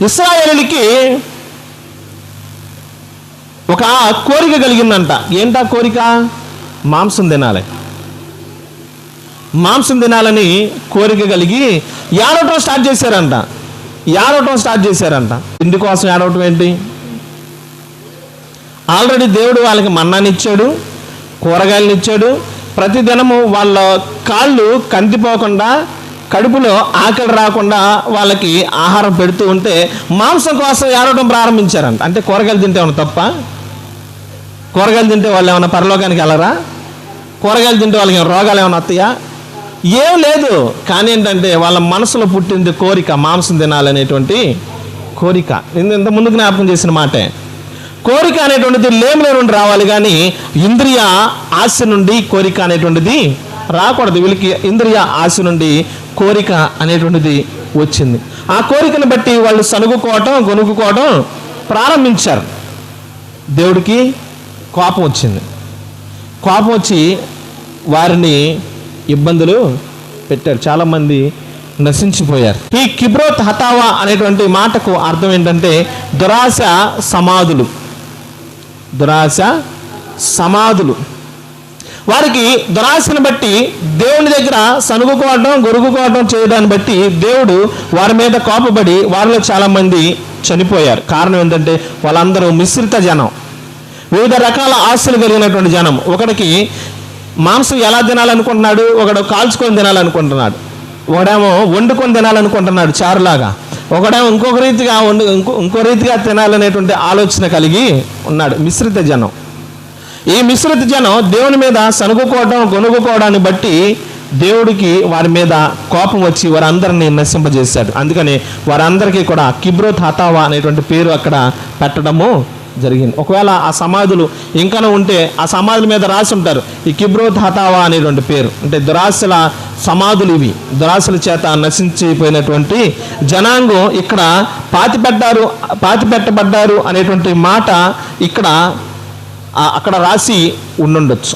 ఇశ్రాయేలుకి ఒక కోరిక కలిగిందంట. ఏంటా కోరిక? మాంసం తినాలి. మాంసం తినాలని కోరిక కలిగి ఏడవటం స్టార్ట్ చేశారంట. తిండి కోసం ఏడవటం ఏంటి? ఆల్రెడీ దేవుడు వాళ్ళకి మన్నాని ఇచ్చాడు, కూరగాయలను ఇచ్చాడు. ప్రతిదినము వాళ్ళ కాళ్ళు కందిపోకుండా, కడుపులో ఆకలి రాకుండా వాళ్ళకి ఆహారం పెడుతూ ఉంటే మాంసం కోసం ఏడవడం ప్రారంభించారంట. అంటే కూరగాయలు తింటే ఏమన్నా తప్ప? కూరగాయలు తింటే వాళ్ళు ఏమైనా పరలోకానికి వెళ్ళరా? కూరగాయలు తింటే వాళ్ళకి రోగాలు ఏమైనా వస్తాయా? ఏం లేదు. కానీ ఏంటంటే వాళ్ళ మనసులో పుట్టింది కోరిక, మాంసం తినాలనేటువంటి కోరిక. ఇంత ముందుకు జ్ఞాపకం చేసిన మాటే. కోరిక అనేటువంటిది లేమిలో నుండి రావాలి, కానీ ఇంద్రియ ఆశ నుండి కోరిక అనేటువంటిది రాకూడదు. వీళ్ళకి ఇంద్రియ ఆశ నుండి కోరిక అనేటువంటిది వచ్చింది. ఆ కోరికను బట్టి వాళ్ళు సనుగుకోవటం, గొనుగుకోవటం ప్రారంభించారు. దేవుడికి కోపం వచ్చింది. కోపం వచ్చి వారిని ఇబ్బందులు పెట్టారు. చాలామంది నశించిపోయారు. ఈ కిబ్రోత్ హతావా అనేటువంటి మాటకు అర్థం ఏంటంటే దురాశ సమాధులు. దురాశ సమాధులు. వారికి దురాశను బట్టి దేవుని దగ్గర సనుగుకోవడం, గొరుగుకోవడం చేయడాన్ని బట్టి దేవుడు వారి మీద కోపపడి వారిలో చాలామంది చనిపోయారు. కారణం ఏంటంటే వాళ్ళందరూ మిశ్రిత జనం, వివిధ రకాల ఆశలు కలిగినటువంటి జనం. ఒకడికి మాంసం ఎలా తినాలనుకుంటున్నాడు, ఒకడు కాల్చుకొని తినాలనుకుంటున్నాడు, ఒకడేమో వండుకొని తినాలనుకుంటున్నాడు చారులాగా, ఒకడేమో ఇంకో రీతిగా తినాలనేటువంటి ఆలోచన కలిగి ఉన్నాడు. మిశ్రిత జనం. ఈ మిశ్రిత జనం దేవుని మీద సనుగుకోవడం, గొనుగుకోవడాన్ని బట్టి దేవుడికి వారి మీద కోపం వచ్చి వారందరినీ నశింపజేశాడు. అందుకని వారందరికీ కూడా కిబ్రోత్ హతావా అనేటువంటి పేరు అక్కడ పెట్టడము జరిగింది. ఒకవేళ ఆ సమాధులు ఇంకనూ ఉంటే ఆ సమాధుల మీద రాసి ఉంటారు ఈ కిబ్రోత్ హతావా అనేటువంటి పేరు. అంటే దురాశల సమాధులు ఇవి. దురాశల చేత నశించిపోయినటువంటి జనాంగం ఇక్కడ పాతిపెట్టబడ్డారు అనేటువంటి మాట అక్కడ రాసి ఉండుండొచ్చు.